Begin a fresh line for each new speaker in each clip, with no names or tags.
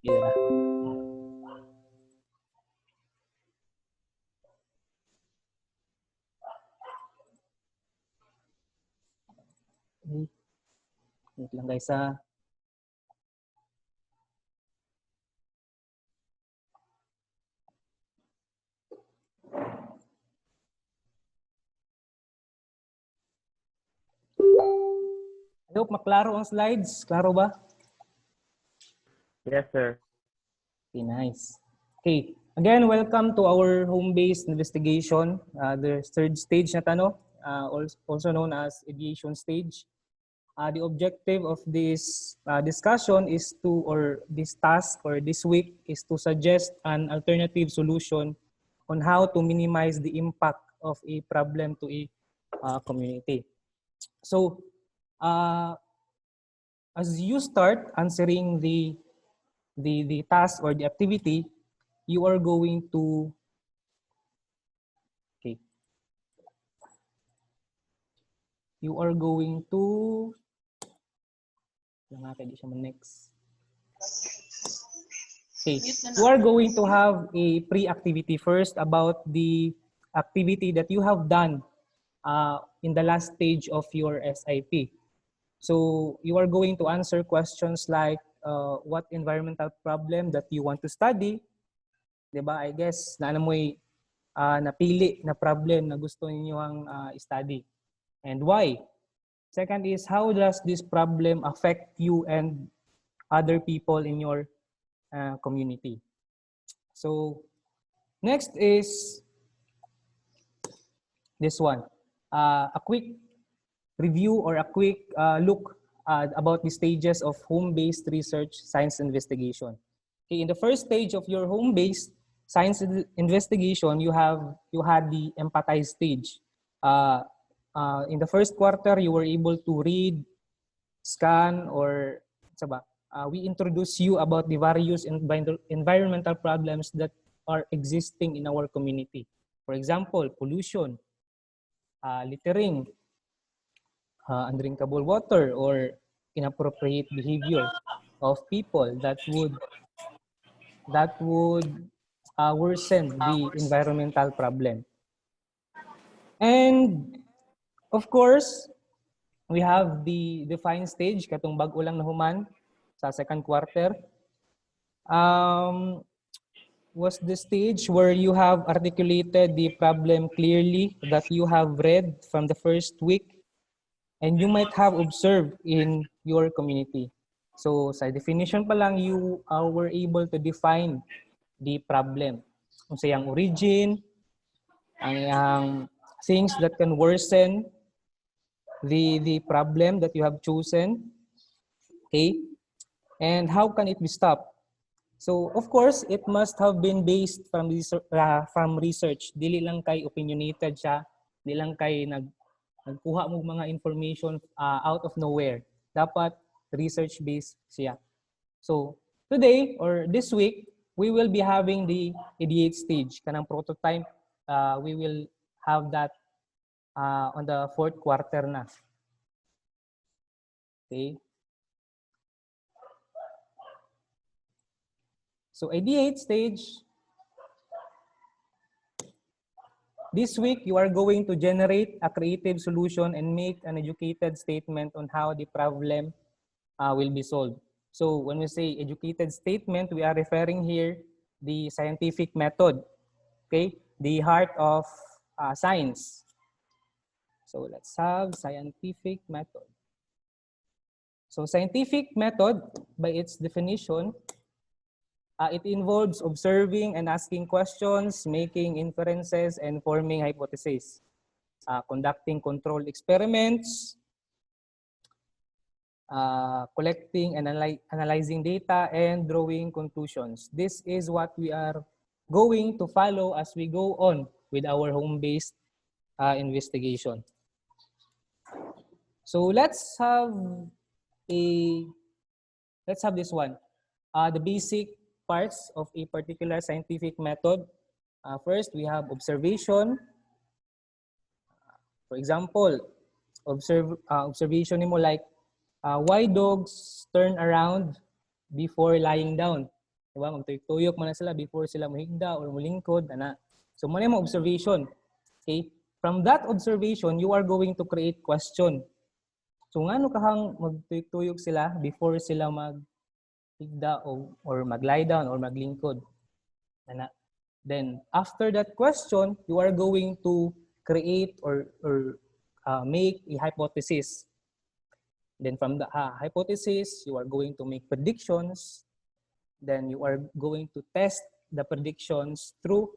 Yeah. Okay. Wait lang guys ha. I hope maklaro ang slides. Klaro ba?
Yes, sir.
Okay, nice. Okay. Again, welcome to our home-based investigation, the third stage na tano, also known as ideation stage. The objective of this discussion is to, or this task or this week is to suggest an alternative solution on how to minimize the impact of a problem to a community. So, as you start answering the task or the activity, you are going to, okay, you are going to, next. Okay, you are going to have a pre-activity first about the activity that you have done in the last stage of your SIP. So you are going to answer questions like what environmental problem that you want to study. Diba? I guess na ano mo'y napili na problem na gusto ninyo ang study. And why? Second is, how does this problem affect you and other people in your community? So next is this one. A quick review or a quick look about the stages of home-based research science investigation. Okay, in the first stage of your home-based science investigation, you had the empathize stage. In the first quarter, you were able to read, scan, or we introduce you about the various environmental problems that are existing in our community. For example, pollution, littering, undrinkable water, or inappropriate behavior of people that would worsen the environmental problem. And of course, we have the defined stage, katong bag-o lang na human sa second quarter. Was the stage where you have articulated the problem clearly that you have read from the first week and you might have observed in your community. So sa definition pa lang, you were able to define the problem. Kung sa yung origin, ang things that can worsen the problem that you have chosen, okay? And how can it be stopped? So of course, it must have been based from research. Dili lang kay opinionated siya, dili lang kay nagkuha mo mga information out of nowhere. Dapat research-based siya. So today or this week, we will be having the ideate stage. Kanang prototype, we will have that on the fourth quarter na. Okay. So ideate stage, this week you are going to generate a creative solution and make an educated statement on how the problem will be solved. So when we say educated statement, we are referring here the scientific method, okay? The heart of science. So let's have scientific method. So scientific method, by its definition, it involves observing and asking questions, making inferences, and forming hypotheses, conducting controlled experiments, collecting and analyzing data, and drawing conclusions. This is what we are going to follow as we go on with our home-based investigation. So let's have this one. The basic parts of a particular scientific method. First, we have observation. For example, observation mo like, why dogs turn around before lying down? Diba? Magtuyok man na sila before sila muhigda or mulingkod. Ana. So, muna yung observation. Okay? From that observation, you are going to create question. So, ngano kahang magtuyok sila before sila maghigda or mag-lie down or maglingkod? Ana. Then, after that question, you are going to create or make a hypothesis. Then from the hypothesis, you are going to make predictions. Then you are going to test the predictions through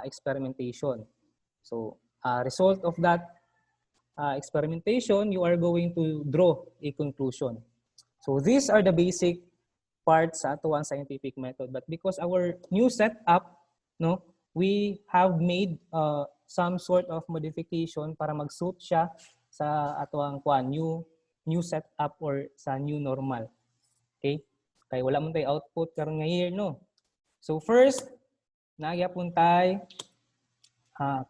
experimentation. So, result of that experimentation, you are going to draw a conclusion. So, these are the basic parts sa atuang scientific method. But because our new setup, no, we have made some sort of modification para mag-suit siya sa atuang new setup or sa new normal. Okay? Kaya wala mo tayo output karon nga year, no? So first, nagyapon tayo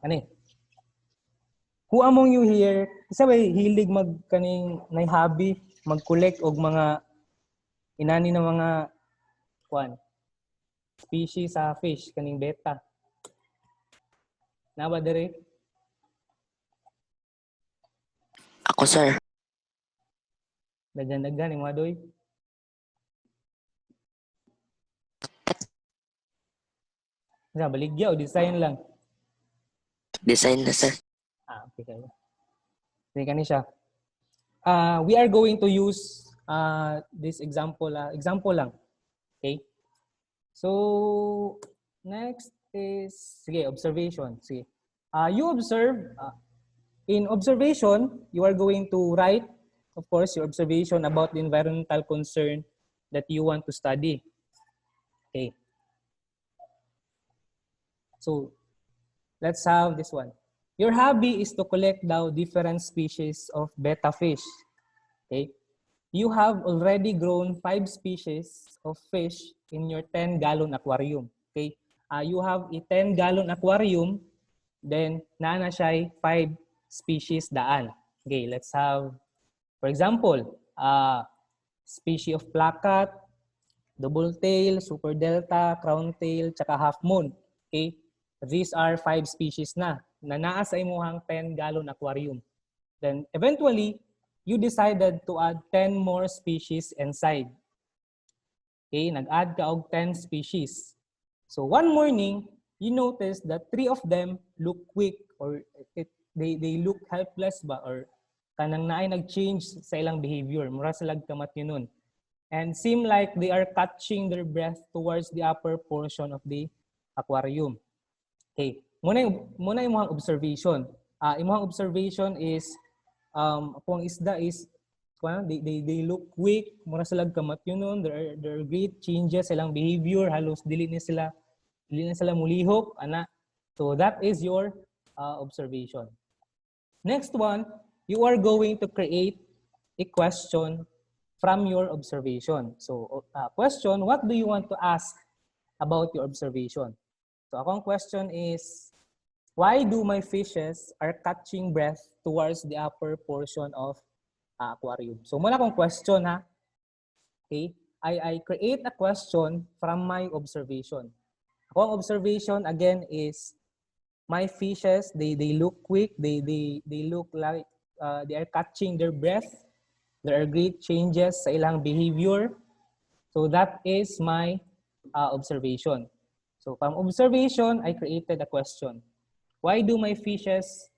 kani. Who among you here, isa ba hilig kaning nay hobby, mag-collect og mga inani na mga species sa fish kaning beta? Na ba dire?
Ako, sir.
Daghan-daghan yung mga doy. Baligya o design lang?
Design na, sir.
Okay kayo. Sige ka siya. We are going to use this example lang. Okay? So, next is, sige, observation. Sige. You observe, in observation, you are going to write, of course, your observation about the environmental concern that you want to study. Okay. So, let's have this one. Your hobby is to collect now different species of betta fish. Okay. You have already grown 5 species of fish in your 10-gallon aquarium. Okay. You have a 10-gallon aquarium, then na siya 5 species daan. Okay, let's have, for example, species of plakat, double tail, super delta, crown tail, tsaka half moon. Okay. These are 5 species na naa sa imuhang 10-gallon aquarium. Then eventually, you decided to add 10 more species inside. Okay, nag-add ka og 10 species. So one morning, you notice that 3 of them look weak or they look helpless ba or kanang naay nag-change sa ilang behavior. Mura sila kamat yun. And seem like they are catching their breath towards the upper portion of the aquarium. Okay, muna yung mga observation. Yung mga observation is, kung isda is, they look weak, mura sila kamat yun. There are great changes sa ilang behavior, halos dili na sila mulihok, ana. So that is your observation. Next one, you are going to create a question from your observation. So, question, what do you want to ask about your observation? So, akong question is, why do my fishes are catching breath towards the upper portion of aquarium? So, muna akong question, ha? Okay? I create a question from my observation. Akong observation, again, is my fishes, they look weak, they look like they are catching their breath. There are great changes sa ilang behavior. So that is my observation. So from observation, I created a question. Why do my fishes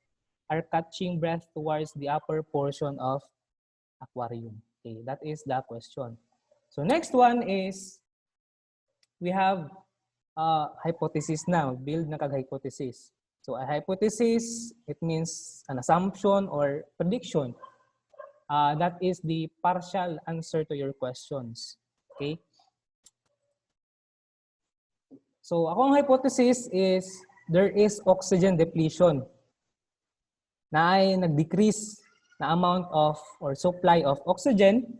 are catching breath towards the upper portion of aquarium? Okay, that is the question. So next one is, we have hypothesis now, build na kag-hypothesis. So a hypothesis, it means an assumption or prediction. That is the partial answer to your questions. Okay? So akong hypothesis is there is oxygen depletion na ay nag-decrease na amount of or supply of oxygen.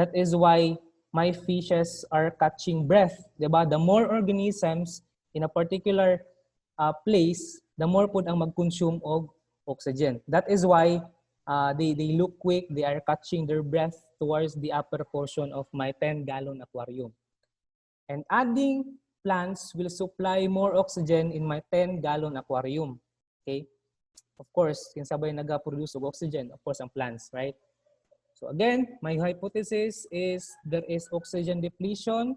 That is why my fishes are catching breath. Diba? The more organisms in a particular place, the more pud ang mag-consume of oxygen. That is why they look quick, they are catching their breath towards the upper portion of my 10-gallon aquarium. And adding plants will supply more oxygen in my 10-gallon aquarium. Okay? Of course, kinsabay nag-produce of oxygen, of course, ang plants, right? So again, my hypothesis is there is oxygen depletion,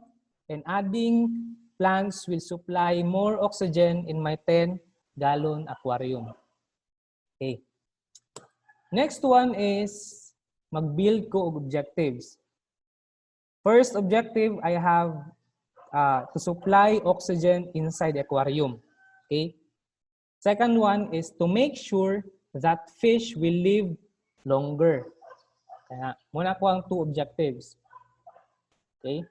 and adding plants will supply more oxygen in my 10-gallon aquarium. Okay. Next one is mag-build ko og objectives. First objective, I have to supply oxygen inside the aquarium. Okay. Second one is to make sure that fish will live longer. Kaya muna ko ang two objectives. Okay.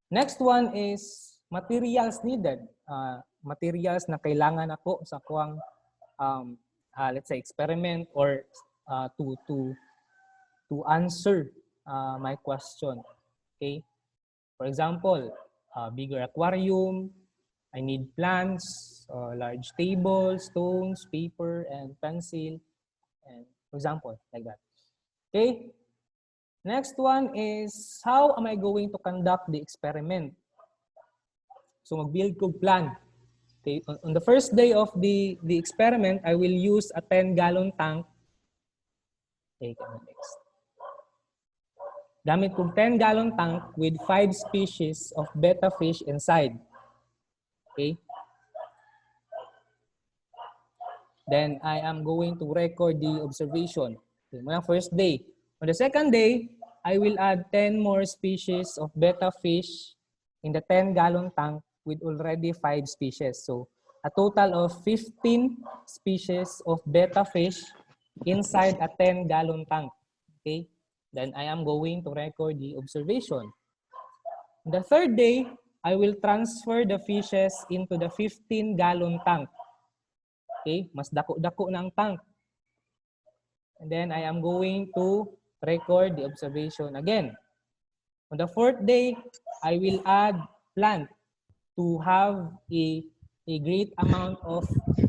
Next one is materials needed. Materials na kailangan ako sa kuang let's say experiment or to answer my question. Okay. For example, bigger aquarium, I need plants, large table, stones, paper, and pencil, and for example, like that. Okay. Next one is, how am I going to conduct the experiment? So mag-build ko plan. Okay. On the first day of the experiment, I will use a 10-gallon tank. Okay, next. Gamit kong 10-gallon tank with 5 species of betta fish inside. Okay. Then I am going to record the observation. Okay, muna first day. On the second day, I will add 10 more species of betta fish in the 10-gallon tank with already 5 species. So a total of 15 species of betta fish inside a 10-gallon tank. Okay. Then I am going to record the observation. The third day, I will transfer the fishes into the 15-gallon tank. Okay, mas dako-dako ng tank. And then I am going to record the observation again. On the fourth day, I will add plant to have a great amount of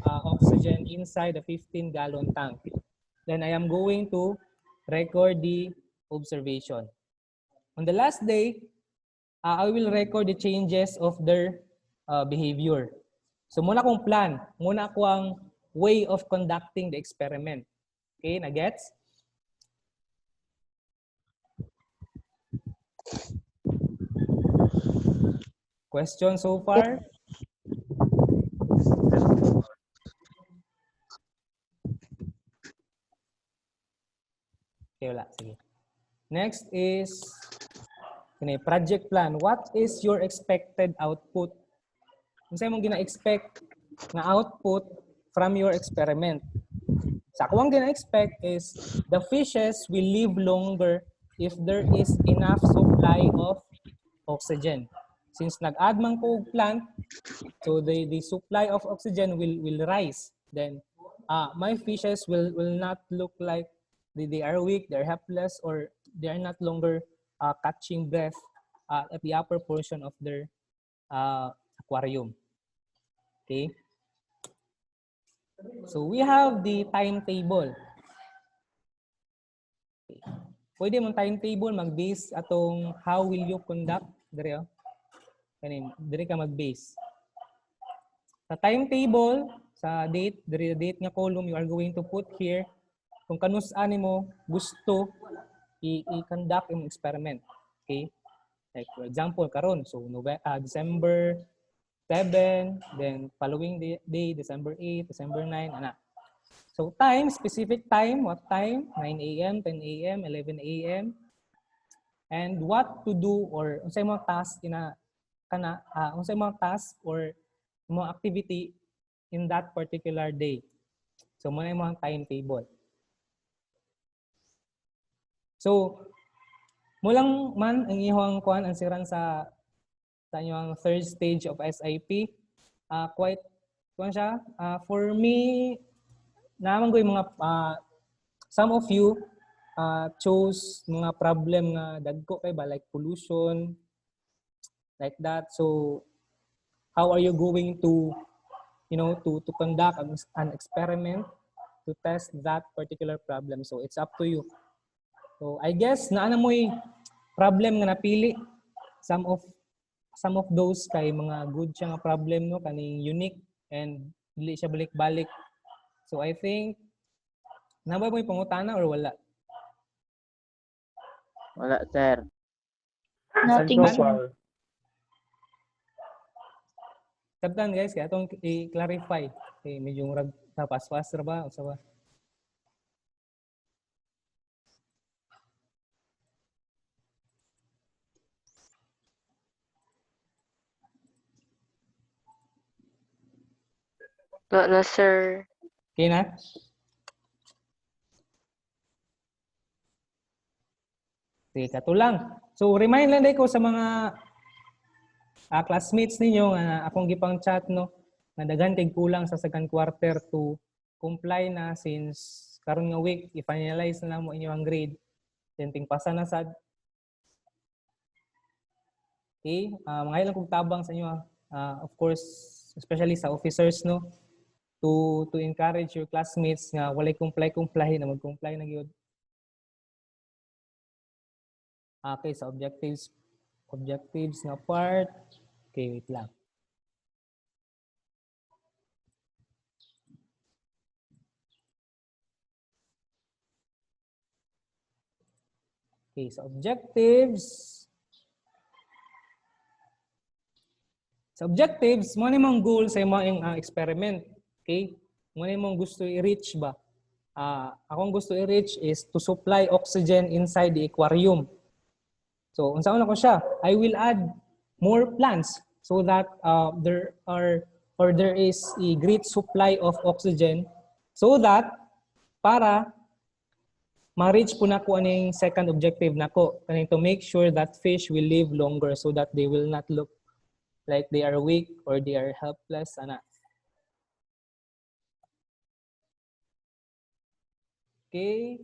oxygen inside the 15-gallon tank. Then I am going to record the observation. On the last day, I will record the changes of their behavior. So muna kong plan, muna ko ang way of conducting the experiment. Okay, na-gets? Question so far? Okay, wala. Sige. Next is project plan. What is your expected output? Kung saan mong gina-expect na output from your experiment? Sa ako ang gina-expect is the fishes will live longer if there is enough supply of oxygen. Since nag-add man ko plant, so the supply of oxygen will rise. Then my fishes will not look like they are weak, they're helpless, or they are not longer catching breath at the upper portion of their aquarium. Okay. So we have the timetable. Okay. Pwede mong timetable mag-base atong how will you conduct dire. Dire ka mag-base. Sa timetable, sa date, dire date nga column you are going to put here kung kanus-an mo gusto i-conduct yung experiment. Okay? Like for example, karon so December 7, then following day, December 8, December 9, ana. So time, specific time, what time? 9 a.m., 10 a.m., 11 a.m. And what to do or unsay mga task unsay mga task or mga activity in that particular day. So muna yung mga timetable. So mulang man ang ihong kuan ang siran sa inyong third stage of SIP, quite kuan siya. For me, naman ko yung mga some of you chose mga problem nga dagko kay ba like pollution like that. So how are you going to to conduct an experiment to test that particular problem. So it's up to you. So I guess naana mo'y problem nga napili. Some of those kay mga good siya nga problem, no, kaning unique and dili siya balik-balik. So I think nabay mo'y pangutana or wala?
Wala, sir.
Nothing,
Sabtan?
sir.
Sabtan guys, kaya itong i-clarify. Okay, medyo murag tapas-pas ra ba? O sa ba?
Wala, sir.
Okay na? Sige, kato lang. So, remind lang ko sa mga classmates ninyo nga akong gipang chat, no, na daghan kay kulang sa second quarter to comply na since karon nga week i-finalize na mo inyong grade. Then tingpasa na sad. Okay, mga ilang kong tabang sa inyo, of course, especially sa officers, no, to encourage your classmates nga walay comply na mag-comply na gyud. Okay, sa objectives nga part. Okay, wait lang. Okay, sa objectives. Sa objectives, mo nimong goal sa imong experiment. Okay? Mo nimong gusto i-reach ba? Akong gusto i-reach is to supply oxygen inside the aquarium. So, unsa una ko siya? I will add more plants so that there is a great supply of oxygen so that para ma-reach po na ko aning second objective nako, kaning to make sure that fish will live longer so that they will not look like they are weak or they are helpless ana. Okay.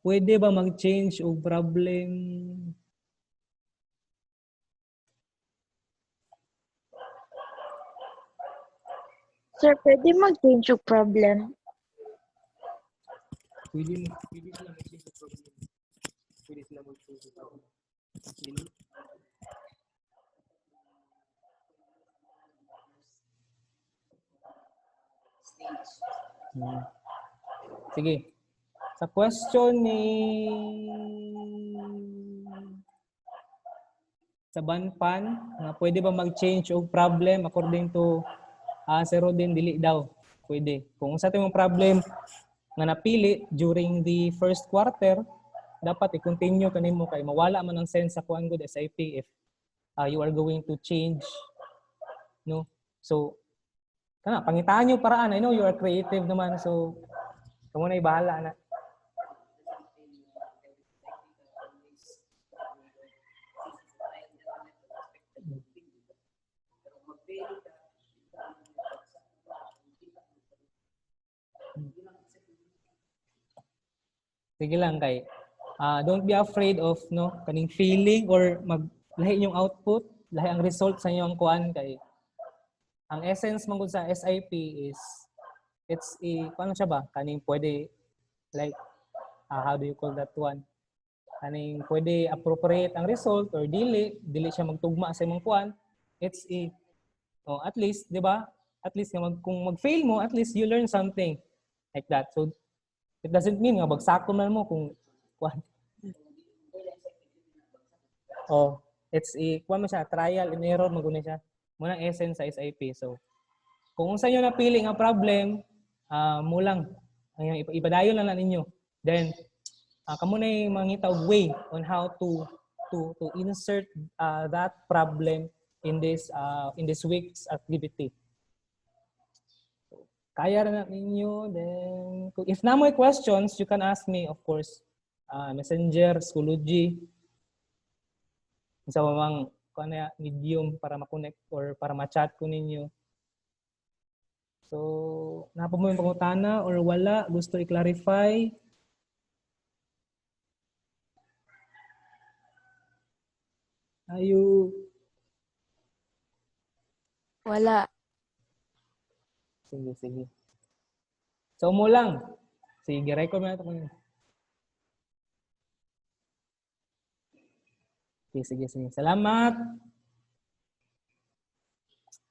Pwede ba mag-change og problem?
Sir, pwede mag-change yung problem.
Pwede sila mag-change og problem. Pwede sila mag-change og problem. Sige. Sa question ni sa Banpan, nga pwede ba mag-change og problem according to Sir Rodin, dili daw. Pwede. Kung sa timong problem nga napili during the first quarter, dapat i-continue kanimo kay mawala man ang sense sa kuan good SIP if you are going to change, no? So kana pangitaan niyo paraan. I know you are creative naman, so kamo na bahala na. Sige lang kay don't be afraid of kaning feeling or lahi yung output, lahi ang result sa inyong kuan kay ang essence man gud sa SIP is it's paano siya ba kaning pwede like how do you call that one, kaning pwede appropriate ang result or dili siya magtugma sa imong kuan. It's at least, di ba, at least kung mag-fail mo, at least you learn something like that. So it doesn't mean nga bagsako man mo kung kuan. It's kuan mo siya, trial and error maguna siya. Muna essence sa SIP. So kung unsa inyo napili nga problem, mo lang ipadayon lang na ninyo. Then kamo na mangita og way on how to insert that problem in this week's activity. Kaya na ninyo. Then if na mo questions, you can ask me, of course, Messenger, Schoology, sa mamang medium para ma-connect or para ma-chat ko ninyo. So, napa mo yung pangutana or wala? Gusto i-clarify? Ayu.
Wala.
Sige, sige. So mo lang. Sige, record mo na ito. Okay, sige, sige. Salamat.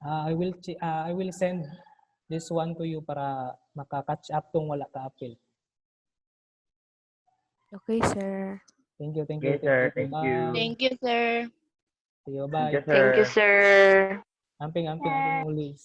I will send this one to you para maka-catch up tong wala ka appeal.
Okay, sir.
Thank you, thank
Okay,
you.
sir.
Thank you.
Thank you.
Bye.
Thank you, sir.
See you,
Thank
bye.
you, sir.
Thank you, sir.
Amping, amping, amping always.